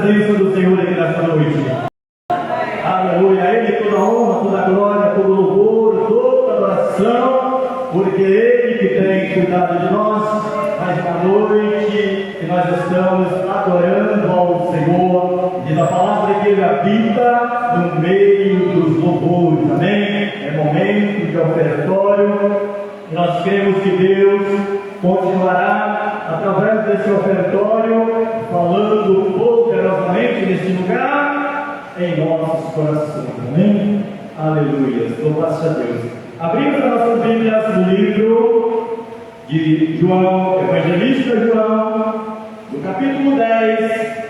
presença do Senhor aqui nesta noite. Aleluia, a Ele toda a honra, toda a glória, todo o louvor, toda a adoração, porque Ele que tem cuidado de nós, mais uma noite que nós estamos adorando ao Senhor, e da palavra que Ele habita no meio dos louvores, amém? É momento de ofertório, e nós cremos que Deus continuará, através desse ofertório, falando poderosamente neste lugar, em nossos corações, amém? Aleluia, louvado seja Deus. Abrimos as nossas Bíblias no livro de João, Evangelista João, no capítulo 10,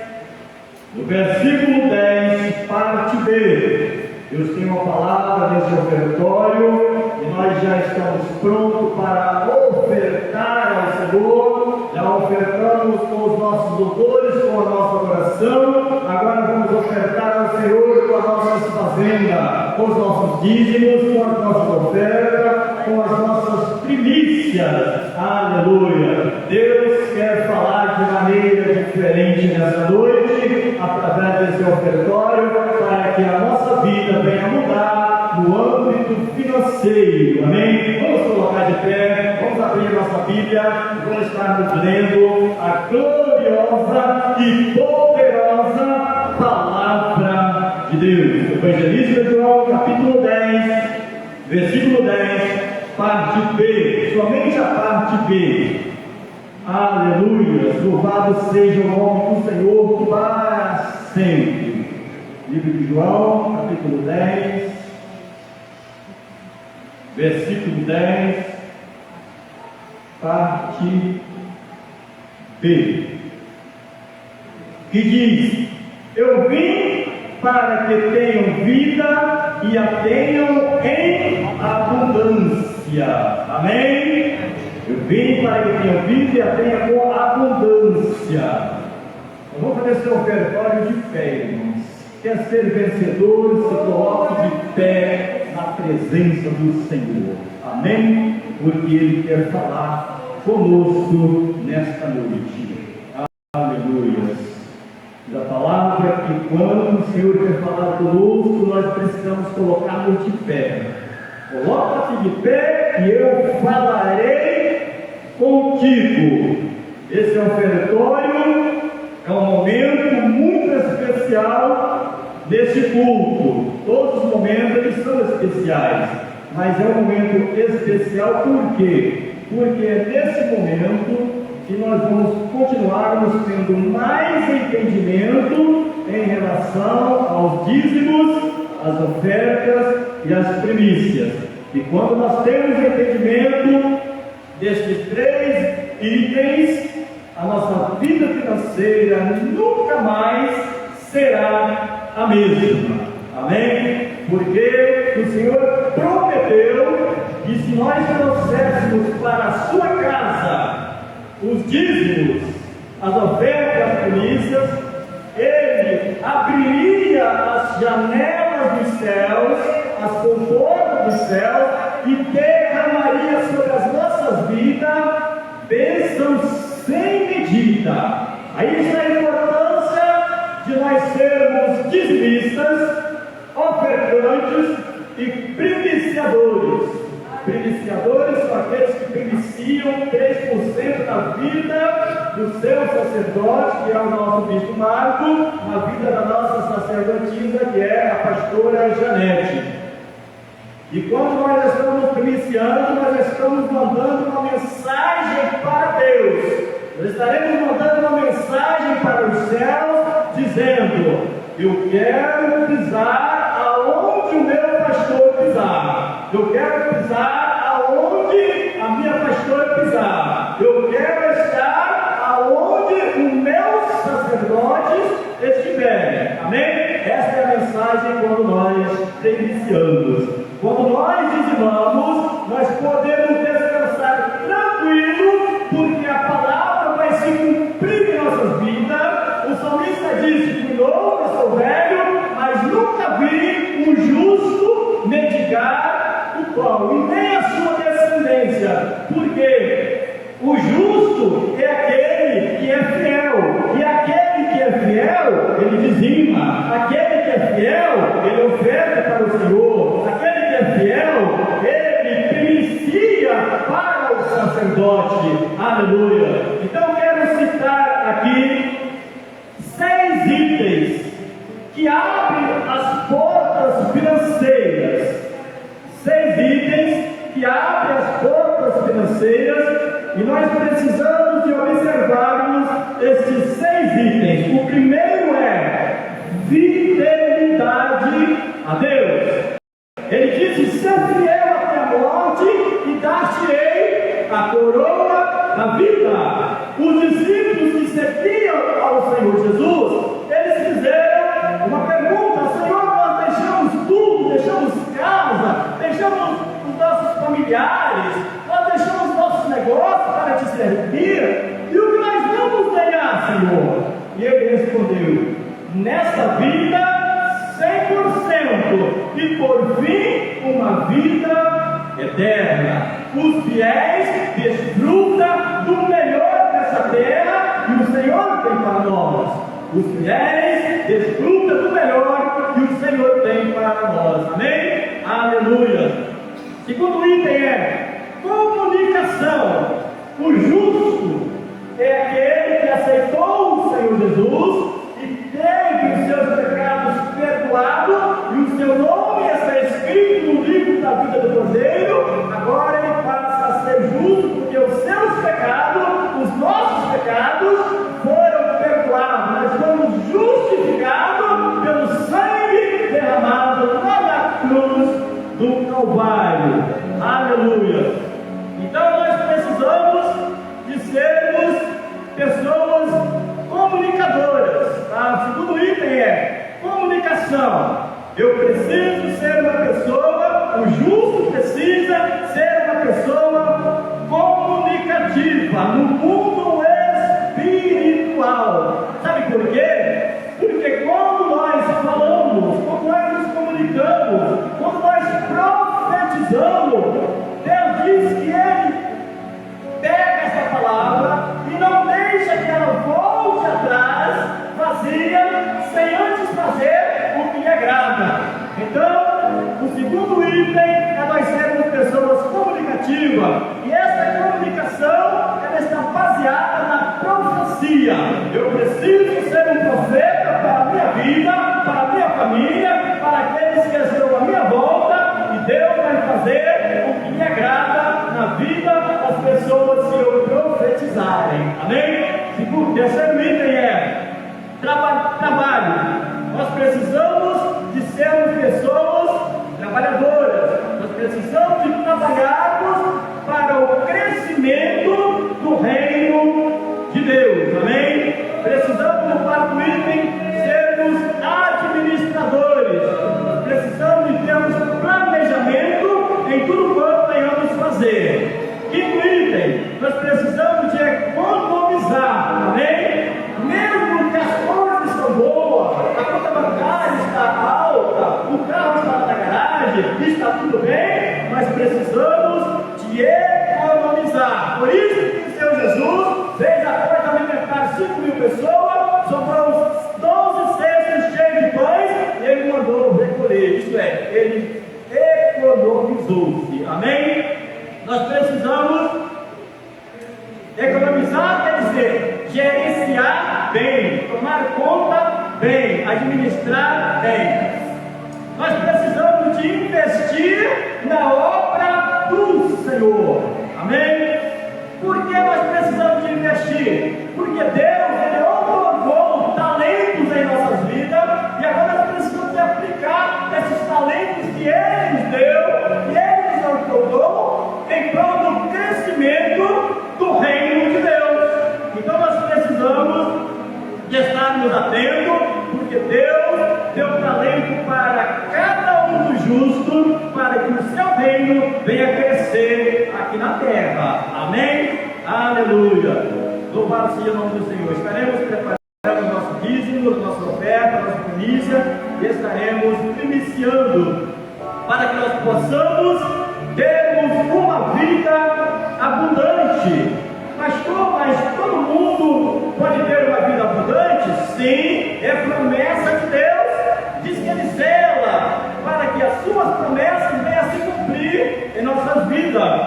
no versículo 10, parte B. Deus tem uma palavra nesse ofertório e nós já estamos prontos para ofertar ao Senhor. Já ofertamos com os nossos louvores, com a nossa oração. Agora vamos ofertar ao Senhor com a nossa fazenda, com os nossos dízimos, com a nossa oferta, com as nossas primícias. Aleluia! Deus quer falar de maneira diferente nessa noite, através desse ofertório, para que a nossa vida venha mudar no âmbito financeiro, amém? Vamos colocar de pé, vamos abrir a nossa Bíblia, vamos estar lendo a gloriosa e poderosa palavra de Deus. Evangelista João, capítulo 10, versículo 10, parte B, somente a parte B. Aleluia, louvado seja o nome do Senhor para sempre. Livro de João, capítulo 10, versículo 10, parte B, que diz: eu vim para que tenham vida e a tenham em abundância. Amém? Eu vim para que tenham vida e a tenham com abundância. Vamos fazer esse ofertório de fé, irmãos. Quer ser vencedor, se coloque de pé na presença do Senhor. Amém? Porque Ele quer falar conosco nesta noite. Aleluia. Da palavra que quando o Senhor quer falar conosco, nós precisamos colocar-nos de pé. Coloca-te de pé e eu falarei contigo. Esse ofertório é um momento muito especial desse culto. Todos os momentos eles são especiais, mas é um momento especial por quê? Porque é nesse momento que nós vamos continuarmos tendo mais entendimento em relação aos dízimos, às ofertas e às primícias. E quando nós temos entendimento destes três itens, a nossa vida financeira nunca mais será a mesma. Amém? Porque o Senhor prometeu que se nós trouxéssemos para a sua casa os dízimos, as ofertas, as primícias, Ele abriria as janelas dos céus, as comportas dos céus, e derramaria sobre as nossas vidas bênçãos sem medida. Aí está a importância de nós sermos dizimistas, ofertantes e primiciadores. Primiciadores são aqueles que primiciam 3% da vida do seu sacerdote, que é o nosso bispo Marco, a vida da nossa sacerdotisa, que é a pastora Janete. E quando nós estamos primiciando, nós estamos mandando uma mensagem para Deus. Nós estaremos mandando uma mensagem para os céus, dizendo: eu quero pisar aonde o meu pastor pisar. Eu quero pisar aonde a minha pastora pisar. Eu quero estar aonde os meus sacerdotes estiverem. Amém? Essa é a mensagem quando nós iniciamos. Quando nós dizimamos, nós podemos descansar tranquilo, porque a palavra vai se cumprir em nossas vidas. O salmista disse: de novo eu sou velho, mas nunca vi um justo mendigar o pão, e nem a sua descendência. Porque o justo é aquele que é fiel, e aquele que é fiel, ele sacerdote. Aleluia. Então quero citar aqui 6 itens que abrem as portas financeiras. 6 itens que abrem as portas financeiras, e nós precisamos de observarmos estes 6 itens. O primeiro é fidelidade a Deus. Ele disse: ser fiel até a morte e dar-te-ei a coroa da vida. Os discípulos que seguiam ao Senhor Jesus, eles fizeram uma pergunta: Senhor, nós deixamos tudo, deixamos casa, deixamos os nossos familiares, nós deixamos nossos negócios para te servir, e o que nós vamos ganhar, Senhor? E ele respondeu: nesta vida 100%, e por fim uma vida eterna. Os fiéis desfrutam do melhor dessa terra que o Senhor tem para nós. Os fiéis desfrutam do melhor que o Senhor tem para nós. Amém? Aleluia. Segundo item é comunicação. O justo é aquele que aceitou o Senhor Jesus e teve os seus pecados perdoados, e o seu nome está escrito no livro da vida do Cordeiro. Agora ele passa a ser justo, porque os seus pecados, os nossos pecados, foram perdoados. Nós fomos justificados pelo sangue derramado lá na cruz do Calvário. Aleluia. Então nós precisamos de sermos pessoas comunicadoras. O segundo item é comunicação. Eu preciso ser uma pessoa, o justo precisa ser uma pessoa comunicativa no mundo espiritual. Sabe por quê? Porque quando nós falamos, quando nós nos comunicamos, quando nós profetizamos, Deus diz que Ele pega essa palavra e não deixa que ela volte atrás vazia, sem antes fazer o que lhe agrada. Então, o segundo item é nós sermos pessoas comunicativas, e essa comunicação ela está baseada na profecia. Eu preciso ser um profeta para a minha vida, para a minha família, para aqueles que estão à minha volta, e Deus vai fazer o que lhe agrada na vida das pessoas que eu profetizarem. Amém? O terceiro item é trabalho. Nós precisamos de sermos pessoas trabalhadoras. Nós precisamos de trabalharmos para o crescimento do reino de Deus. Amém? Precisamos, no quarto item, sermos administradores. Nós precisamos de termos planejamento em tudo quanto venhamos fazer. Quinto item, nós precisamos de economizar. Amém? Mesmo que as coisas estão boas, a conta bancária está alta, o carro está na garagem, está tudo bem, mas precisamos de economizar. Por isso que o Senhor Jesus fez a porta alimentar 5.000 pessoas, sobrou uns 12 cestos cheios de pães, e ele mandou recolher. Isto é, ele economizou-se. Amém? Nós precisamos economizar, quer dizer, gerenciar bem, tomar conta bem, administrar bem. Nós precisamos de investir na obra do Senhor. Amém? Por que nós precisamos de investir? Porque Deus, Ele otorgou talentos em nossas vidas, e agora nós precisamos de aplicar esses talentos que Ele nos deu, que Ele nos otorgou, em prol do crescimento do reino de Deus. Então nós precisamos de estarmos atentos, porque Deus deu talento para cada um dos justos, para que o seu reino venha crescer aqui na terra. Amém? Aleluia. Louvado seja o nome do Senhor. Estaremos preparando o nosso dízimo, a nossa oferta, a nossa primícia, e estaremos iniciando para que nós possamos termos uma vida abundante. Mas todo mundo pode ter uma vida abundante? Sim, é promessa de Deus. Diz que Ele zela para que as suas promessas venham a se cumprir em nossas vidas.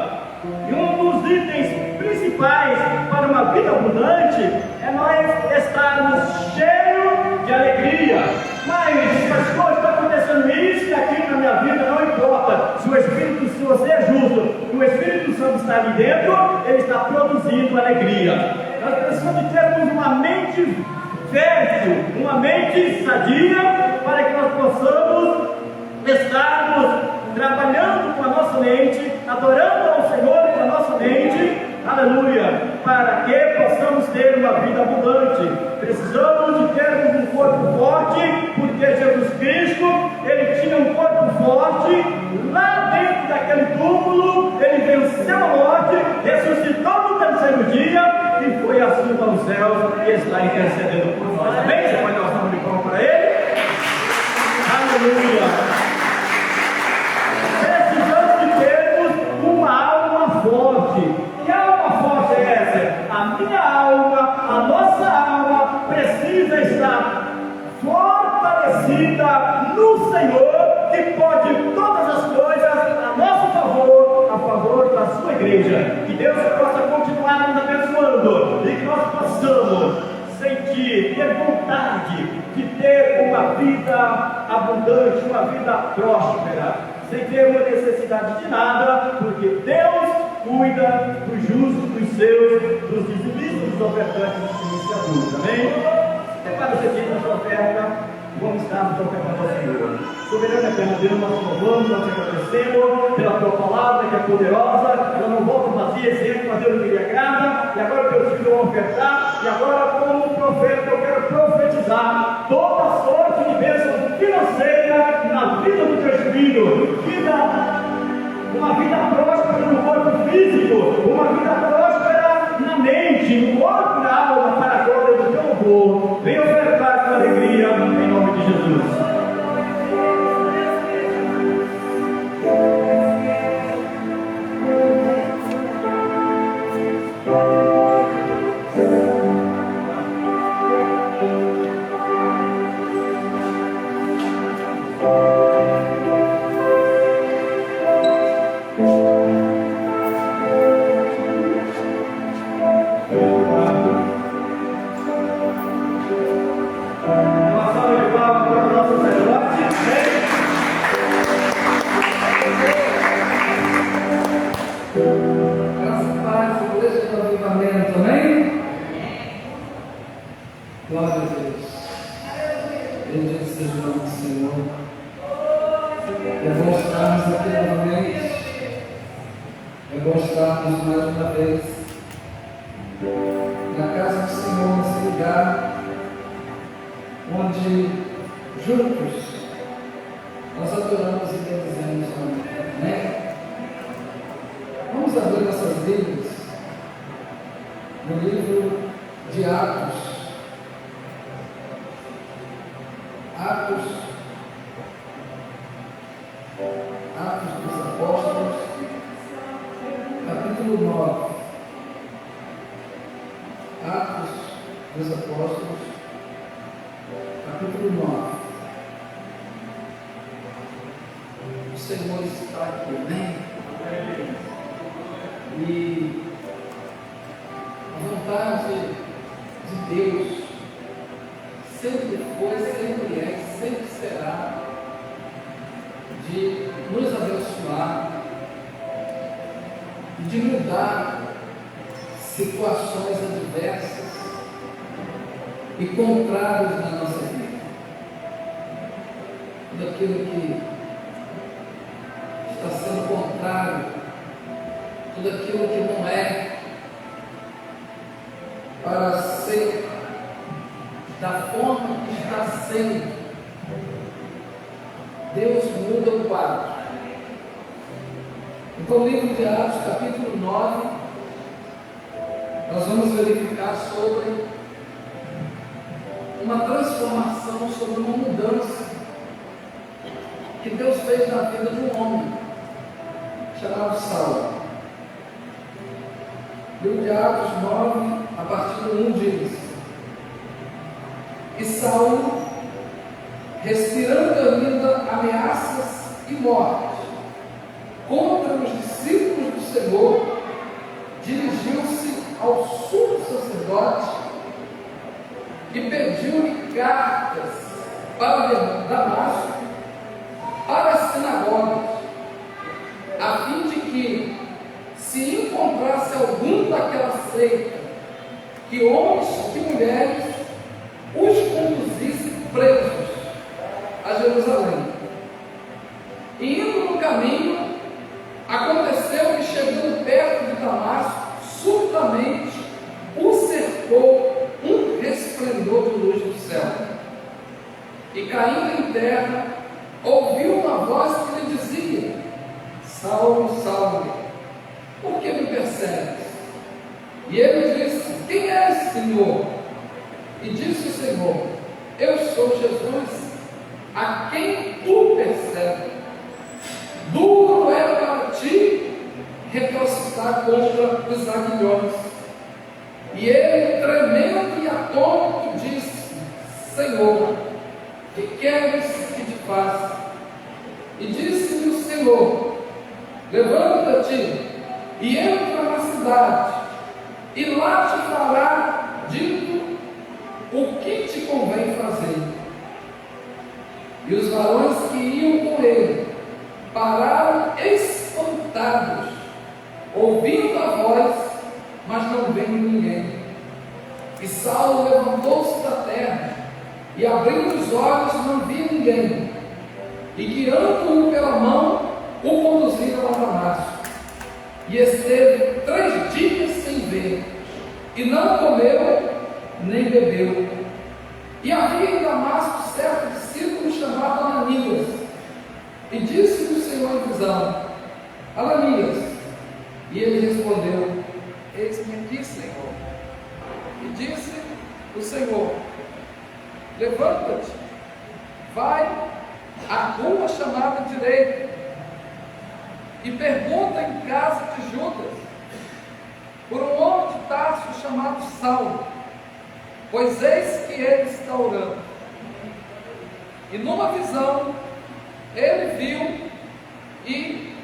E um dos itens principais para uma vida abundante é nós estarmos cheios de alegria. Mas, pastor, está acontecendo isso e aquilo na minha vida, não importa. Se você é justo e o Espírito Santo está ali dentro, ele está produzindo alegria. Nós precisamos termos uma mente fértil, uma mente sadia, para que nós possamos estarmos trabalhando com a nossa mente, adorando ao Senhor com a nossa mente, aleluia, para que possamos ter uma vida abundante. Precisamos de termos um corpo forte, porque Jesus Cristo, ele tinha um corpo forte, lá dentro daquele túmulo, ele venceu a morte, ressuscitou no terceiro dia, e foi assim para os céus, e está intercedendo por nós. Amém? Você pode dar uma salva de palmas para ele? Aleluia! Precisamos de termos uma alma forte. Que alma forte é essa? A minha alma, a nossa alma precisa estar fortalecida no Senhor, que pode todas as coisas a nosso favor, a favor da sua igreja. Que Deus possa continuar nos abençoando e que nós possamos sentir, ter vontade de ter uma vida abundante, uma vida próspera, sem ter uma necessidade de nada, porque Deus cuida dos justos, dos seus, dos dizimistas, dos ofertantes, dos iniciadores. Amém? Prepara você aqui na sua oferta. Vamos estar nos ofertando ao Senhor. Soberano eterno Deus, nós louvamos, nós te agradecemos pela tua palavra que é poderosa. Ela não volta vazia, exemplo, mas Deus lhe agrada. E agora teus filhos vão ofertar. E agora, como profeta, eu quero profetizar toda sorte de bênção financeira na vida do teu filho. Uma vida próspera no corpo físico, uma vida próspera na mente, no corpo e na alma, para a glória do teu louvor. Venha ofertar com alegria, em nome de Jesus. Situações adversas e contrárias na nossa vida. Tudo aquilo que está sendo contrário, tudo aquilo que não é para ser da forma que está sendo, Deus muda o quadro. Então, o livro de Atos, capítulo 9, nós vamos verificar sobre uma transformação, sobre uma mudança que Deus fez na vida de um homem chamado Saulo. O livro de Atos 9, a partir do 1 diz: E Saulo, respirando ainda ameaças e morte contra os discípulos do Senhor, sacerdote e pediu-lhe cartas para Damasco, para as sinagogas, a fim de que, se encontrasse algum daquela seita, que homens e mulheres os conduzisse presos a Jerusalém. E indo no caminho, aconteceu que, chegando perto de Damasco, subitamente o cercou um resplendor de luz do céu. E caindo em terra, ouviu uma voz que lhe dizia: Saulo, Saulo, por que me persegues? E ele disse: Quem és, Senhor? E disse o Senhor: Eu sou Jesus, a quem tu persegues. Duro é para ti recalcitrar contra os aguilhões. E ele, tremendo e atônito, disse: Senhor, que queres que te faça? E disse-lhe o Senhor: Levanta-te e entra na cidade, e lá te fará dito o que te convém fazer. E os varões que iam com ele pararam espantados, ouvindo a voz, mas não vendo ninguém. E Saulo levantou-se da terra, e abrindo os olhos não via ninguém, e guiando-o pela mão, o conduziram a Damasco. E esteve 3 dias sem ver, e não comeu nem bebeu. E havia em Damasco certo discípulo chamado Ananias. E disse-lhe o Senhor em visão: Ananias. E ele respondeu: Eis-me aqui, Senhor. E disse o Senhor: Levanta-te, vai à rua chamada Direita, e pergunta em casa de Judas por um homem de Tarso chamado Saulo, pois eis que ele está orando. E numa visão ele viu e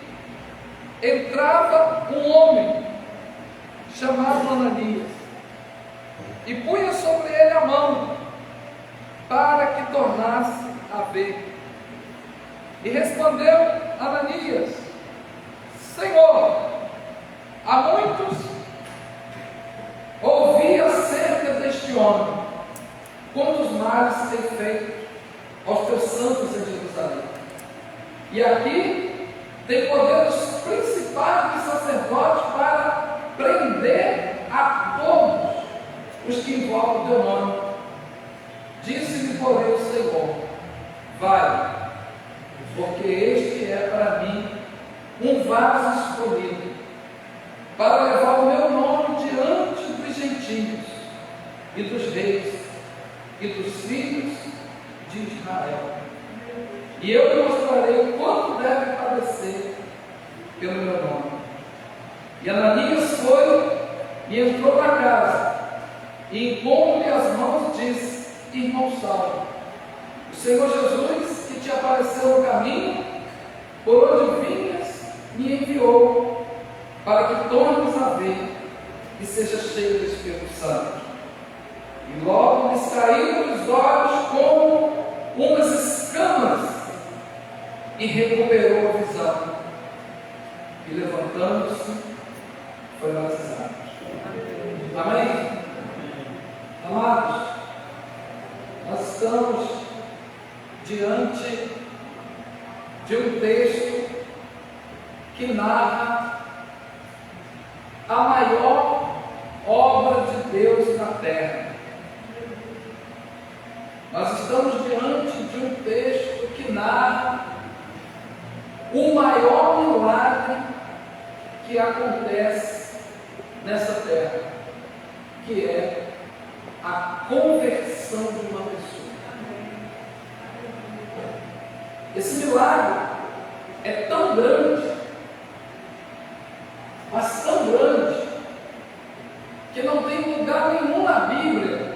entrava um homem chamado Ananias, e punha sobre ele a mão para que tornasse a ver. E respondeu Ananias: Senhor, há muitos ouvi acerca deste homem, quantos males tem feito aos teus santos em Jerusalém. E aqui tem poder dos principais dos sacerdotes para prender a todos os que invocam o teu nome. Disse-lhe, porém, o Senhor: vai, porque este é para mim um vaso escolhido, para levar o meu nome diante dos gentios e dos reis e dos filhos de Israel. E eu lhe mostrarei o quanto deve padecer pelo meu nome. E Ananias foi e entrou na casa, e impondo-lhe as mãos, disse: Irmão Saulo, o Senhor Jesus, que te apareceu no caminho, por onde vinhas, me enviou, para que tornes a ver e seja cheio do Espírito Santo. E logo lhes caíram os olhos como umas escamas, e recuperou a visão. E levantando-se, foi batizado. Amém? Amados, nós estamos diante de um texto que narra a maior obra de Deus na terra. Nós estamos diante de um texto que narra o maior milagre que acontece nessa terra, que é a conversão de uma pessoa. Esse milagre é tão grande, mas tão grande, que não tem lugar nenhum na Bíblia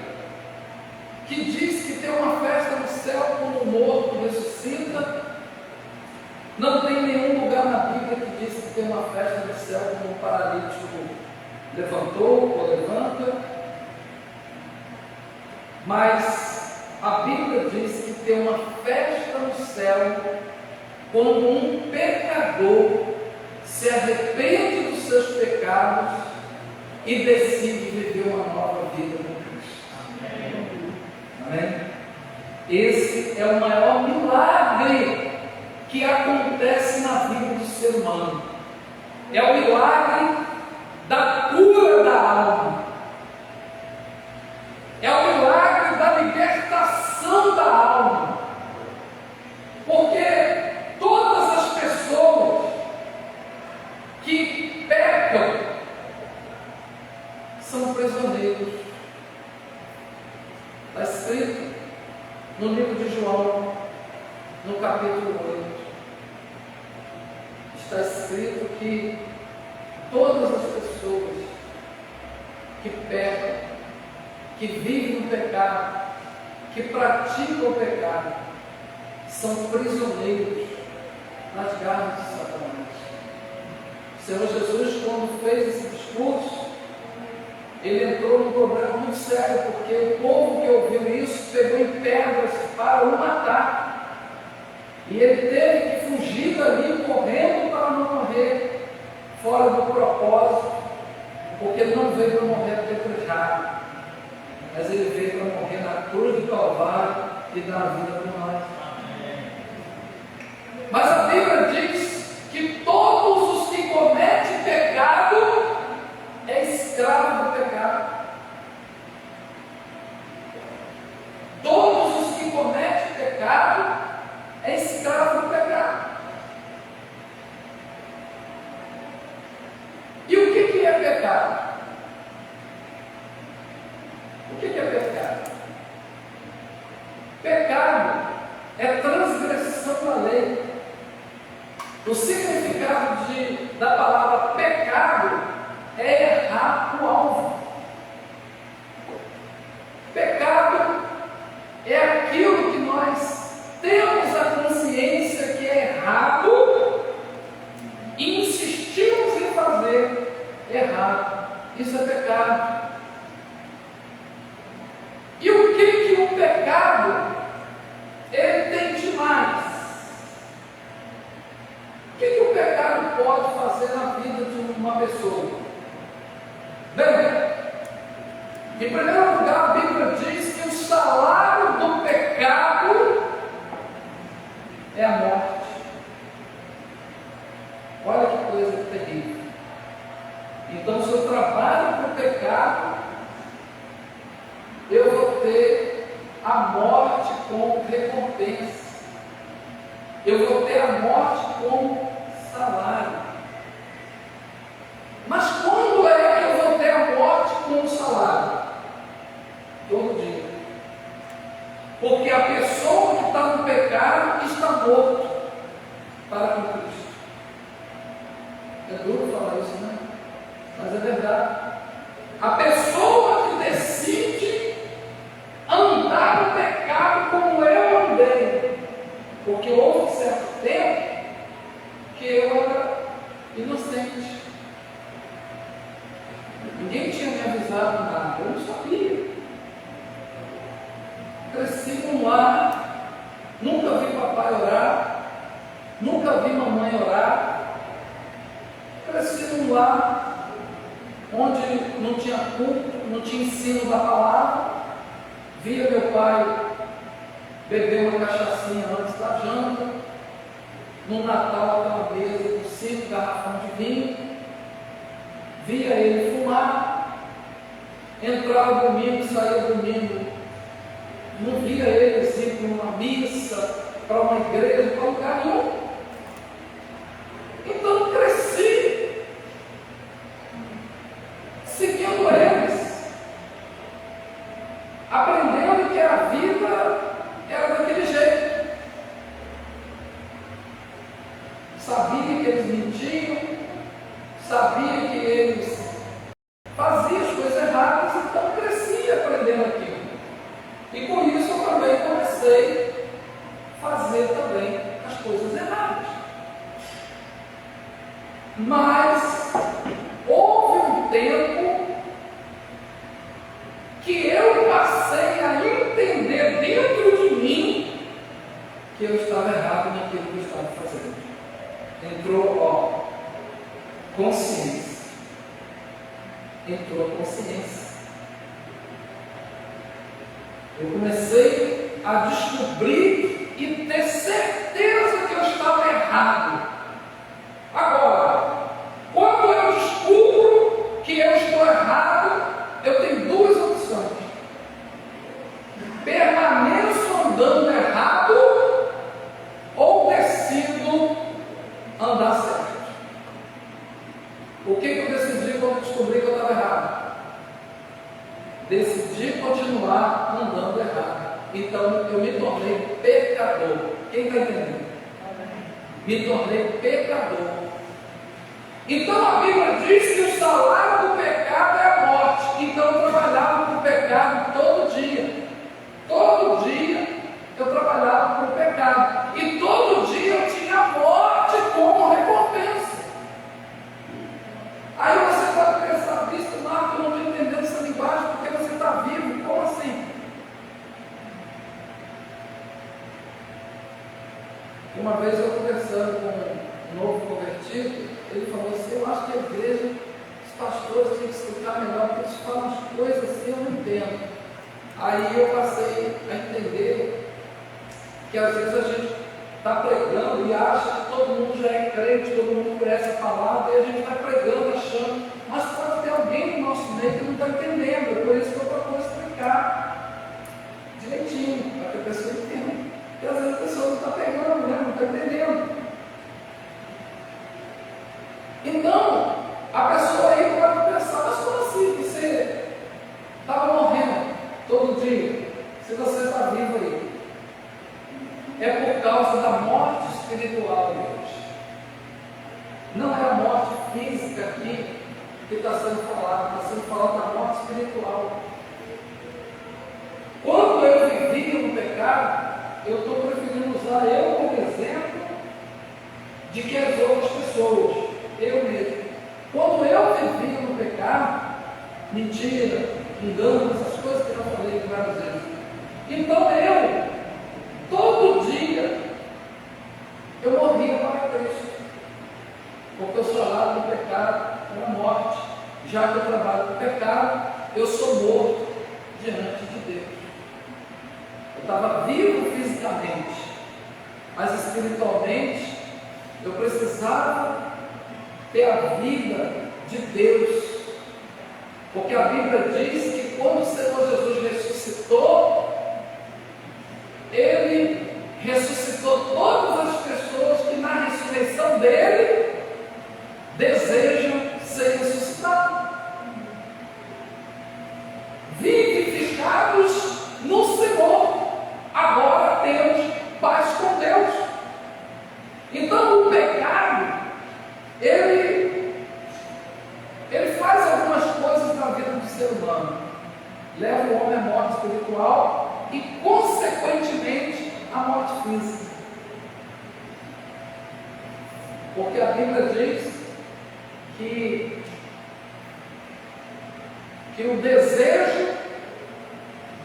que diz que tem uma festa no céu quando o morto ressuscita. Não tem nenhum lugar na Bíblia que diz que tem uma festa no céu quando o paralítico levantou ou levanta. Mas a Bíblia diz que tem uma festa no céu quando um pecador se arrepende dos seus pecados e decide viver uma nova vida com Cristo. Amém? Esse é o maior milagre que acontece na vida do ser humano. É o milagre da cura da alma. É o milagre da libertação da alma. Porque todas as pessoas que pecam são prisioneiros. Está escrito no livro de João, no capítulo 8. Está escrito que todas as pessoas que pecam, que vivem no pecado, que praticam o pecado, são prisioneiros nas garras de Satanás. O Senhor Jesus, quando fez esse discurso, ele entrou num problema muito sério, porque o povo que ouviu isso pegou em pedras para o matar. E ele teve que fugir dali, correndo para não morrer fora do propósito, porque ele não veio para morrer apedrejado, mas ele veio para morrer na cruz do Calvário e dar a vida por nós. Mas a Bíblia diz que todos os que cometem pecado é escravo do pecado. Todos os que cometem pecado é escravo do pecado. E o que é pecado? O que é pecado? Pecado é transgressão da lei. O significado da palavra pecado é errar o alvo. Pecado é aquilo que nós temos a consciência que é errado e insistimos em fazer errado. Isso é pecado. E o que o pecado ele tem de mais? O que o pecado pode fazer na vida de uma pessoa? Bem, em primeiro lugar, a Bíblia diz que o salário do pecado é a morte. Olha que coisa terrível. Então, se eu trabalho para o pecado, eu vou ter a morte como recompensa. Eu vou ter a morte como salário. Mas quando é que eu vou ter a morte como salário? Todo dia. Porque a pessoa que está no pecado está morto para com Cristo. É duro falar isso, né? Mas é verdade. A pessoa que decide andar no pecado como eu andei, porque houve um certo tempo que eu era inocente. Ninguém tinha me avisado nada, eu não sabia. Cresci num lar, nunca vi papai orar, nunca vi mamãe orar. Cresci num lar onde não tinha culto, não tinha ensino da palavra. Via meu pai beber uma cachaçinha antes da janta, no Natal aquela mesa com 5 garrafões de vinho. Via ele fumar, entrava domingo, saía domingo. Não via ele assim para uma missa, para uma igreja, para lugar nenhum. Então cresci seguindo eles, aprendendo que a vida era daquele jeito. Sabia que eles mentiam, sabia que eles faziam as coisas erradas, então cresci aprendendo aquilo. E com isso eu também comecei a fazer também as coisas erradas. Mas houve um tempo em tua consciência. Eu comecei a descobrir e ter certeza que eu estava errado. Agora, quando eu descubro que eu estou errado, eu tenho duas opções: permaneço andando errado ou decido andar certo. O que eu decidi quando descobri que eu estava errado? Decidi continuar andando errado. Então eu me tornei pecador. Quem está entendendo? Me tornei pecador. Então a Bíblia diz que o salário do pecado é a morte. Então eu trabalhava para o pecado todo dia. Todo dia eu trabalhava para o pecado. E todo dia eu tinha a morte como recompensa. Aí você pode pensar, Cristo, Marco, eu não estou entendendo essa linguagem, porque você está vivo, como assim? Uma vez eu conversando com um novo convertido, ele falou assim: eu acho que a igreja, os pastores têm que explicar melhor, porque eles falam as coisas assim, eu não entendo. Aí eu passei a entender que às vezes a gente está pregando e acha que todo mundo já é crente, todo mundo conhece a palavra, e a gente vai pregando achando, mas pode ter alguém no nosso meio que não está entendendo. É por isso que eu procuro explicar direitinho, para que a pessoa entenda. Porque às vezes a pessoa não está pegando, né? Não está entendendo. Então, a pessoa aí pode pensar, mas como assim? Você estava morrendo todo dia, se você está vivo aí? É por causa da morte espiritual de hoje. Não é a morte física aqui que está sendo falado, está sendo falado da morte espiritual. Quando eu vivia no pecado, eu estou preferindo usar eu como exemplo de que as outras pessoas, eu mesmo. Quando eu vivia no pecado, mentira, engano, essas coisas que eu falei várias vezes. Então todo dia, eu morria para Cristo, porque o salário do pecado é a morte. Já que eu trabalho com o pecado, eu sou morto diante de Deus. Eu estava vivo fisicamente, mas espiritualmente, eu precisava ter a vida de Deus, porque a Bíblia diz que quando o Senhor Jesus ressuscitou, Ele ressuscitou todas as pessoas que na ressurreição dele desejam ser ressuscitados, vivificados no Senhor. Agora temos paz com Deus. Então o pecado, ele faz algumas coisas na vida do ser humano, leva o homem à morte espiritual e consequentemente à morte física. Porque a Bíblia diz que o desejo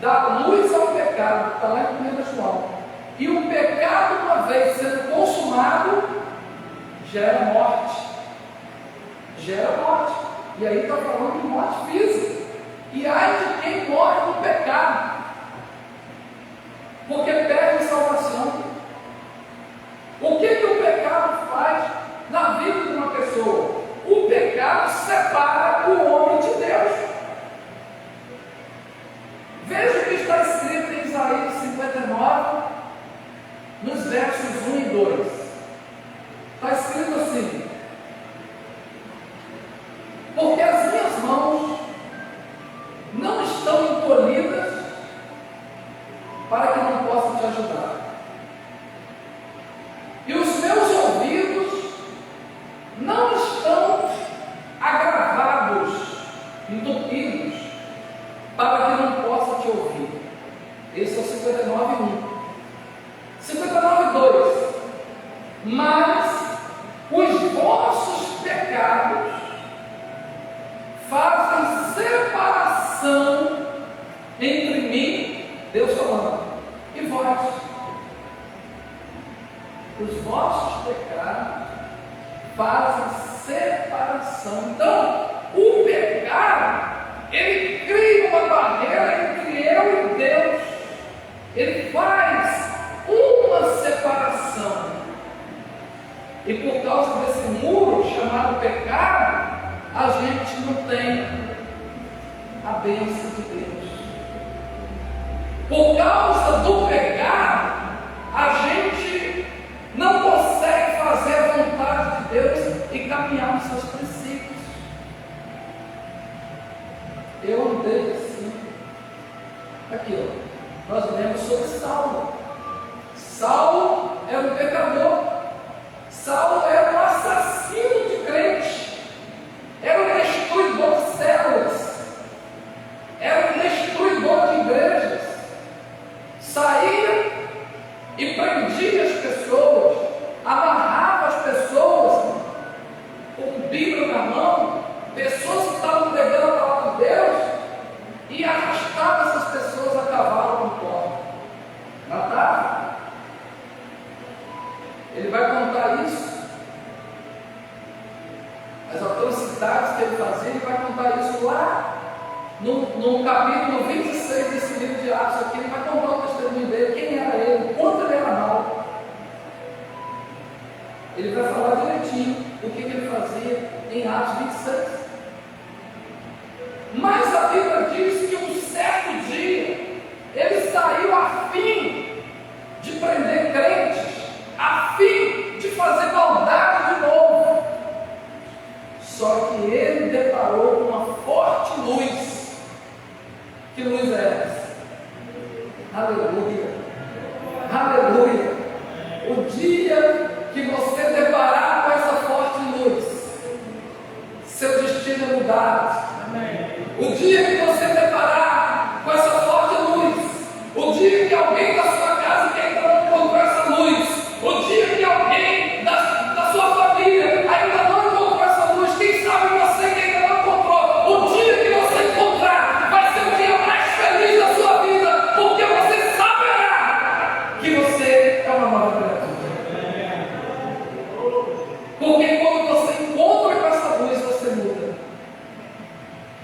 dá luz ao pecado, está lá em 1 João. E o pecado, uma vez sendo consumado, gera morte. Gera morte. E aí está falando de morte física. E ai de quem morre no pecado, porque perde salvação. O que o pecado faz na vida de uma pessoa? O pecado separa o homem de Deus. Veja o que está escrito em Isaías 59, nos versos 1 e 2. Está escrito assim: porque as minhas mãos não estão encolhidas para que não possa te ajudar, e os meus ouvidos não estão agravados, entupidos, para que não possa te ouvir. Esse é o 59:1. 59:2. Mas os vossos pecados fazem separação entre mim, Deus falando, e vós. Os vossos pecados fazem separação. Então, o pecado não tem a bênção de Deus. Por causa do pecado, a gente não consegue fazer a vontade de Deus e caminhar nos seus princípios. Eu andei assim. Aqui, ó. Nós lemos sobre Saulo. Saulo era um pecador. Saulo era um assassino de crente. Era um destruidor de células. Era um destruidor de igrejas. Saía e prendia as pessoas, amarrava as pessoas com Bíblia na mão, pessoas que estavam pregando a palavra de Deus, e arrastava essas pessoas a cavalo no corpo. Matava. Ele vai contar isso. As atrocidades que ele fazia, ele vai contar isso lá no capítulo 26 desse livro de Atos aqui. Ele vai contar o testemunho dele, quem era ele, o quanto ele era mau. Ele vai falar direitinho o que ele fazia em Atos 26. Mas a Bíblia diz que um certo dia ele saiu a fim de prender crentes, a fim de fazer maldade de novo. Só que ele deparou com uma forte luz. Que luz é essa? Aleluia! Aleluia! O dia que você deparar com essa forte luz, seu destino é mudado. O dia que você deparar com essa forte luz, o dia que alguém da sua casa que ainda não encontrou essa luz, o dia que alguém da sua família ainda não encontrou essa luz, quem sabe você que ainda não encontrou, o dia que você encontrar, vai ser o dia mais feliz da sua vida, porque você saberá que você é uma nova criatura. Porque quando você encontra com essa luz, você muda.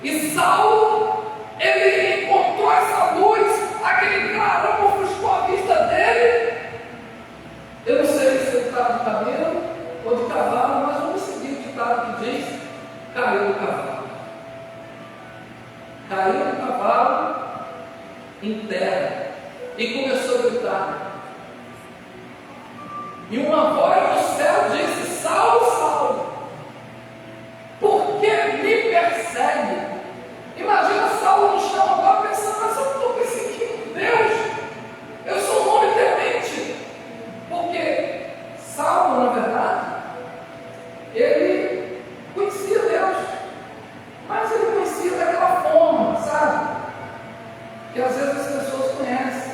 E Saulo, ele encontrou essa luz, aquele clarão ofuscou a vista dele. Eu não sei se ele estava de camelo ou de cavalo, mas vamos seguir o ditado que diz: caiu do cavalo. Caiu do cavalo em terra e começou a gritar. E uma voz do céu disse: Saulo, Saulo, por que me persegue? Imagina Saulo no chão agora pensando: mas eu estou perseguindo Deus, eu sou um homem temente. Porque Saulo, na verdade, ele conhecia Deus, mas ele conhecia daquela forma, sabe? Que às vezes as pessoas conhecem,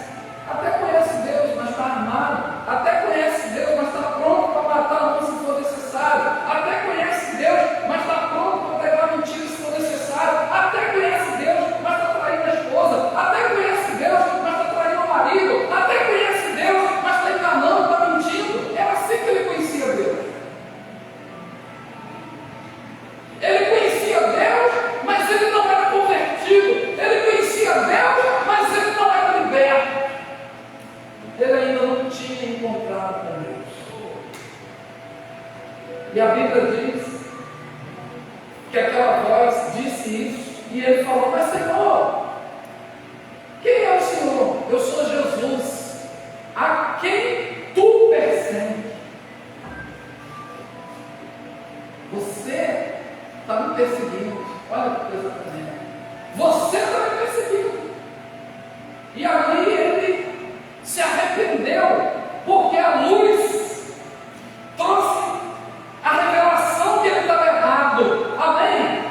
até conhece Deus, mas está armado, até conhece Deus, mas está pronto para matar um se for necessário, até conhece Deus, mas está pronto para pegar mentira se for necessário, até conhece Deus, mas está traindo a esposa, até conhece Deus, mas está traindo o marido, até conhece Deus, mas está enganando, está mentindo. Era assim que ele conhecia Deus. Ele conhecia Deus, mas ele não era convertido. Ele conhecia Deus, mas ele não era liberto. Ele ainda não tinha encontrado com Deus. E a Bíblia diz que aquela voz disse isso, e ele falou: mas Senhor, quem é o Senhor? Eu sou Jesus, a quem tu persegues. Você está me perseguindo. Olha que coisa tremenda. Você está me perseguindo. E ali ele se arrependeu, porque a luz trouxe a revelação que ele estava errado. Amém?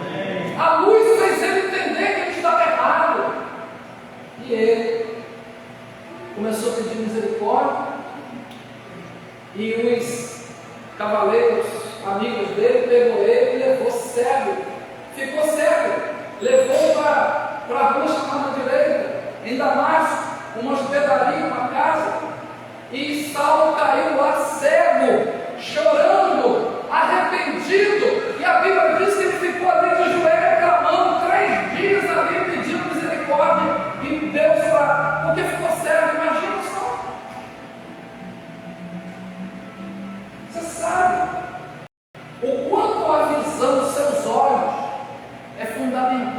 Amém. A luz fez ele entender que ele estava errado. E ele começou a pedir misericórdia. E os cavaleiros, amigos dele, pegou ele e levou cego. Ficou cego. Levou para a rua chamada direita, em Damasco, uma hospedaria, uma casa. E Saulo caiu lá cego, chorando, arrependido. E a Bíblia diz que ele ficou ali de joelho, clamando 3 dias ali, pedindo misericórdia. E Deus lá, porque ficou cego, imagina só. Você sabe o quanto a visão dos seus olhos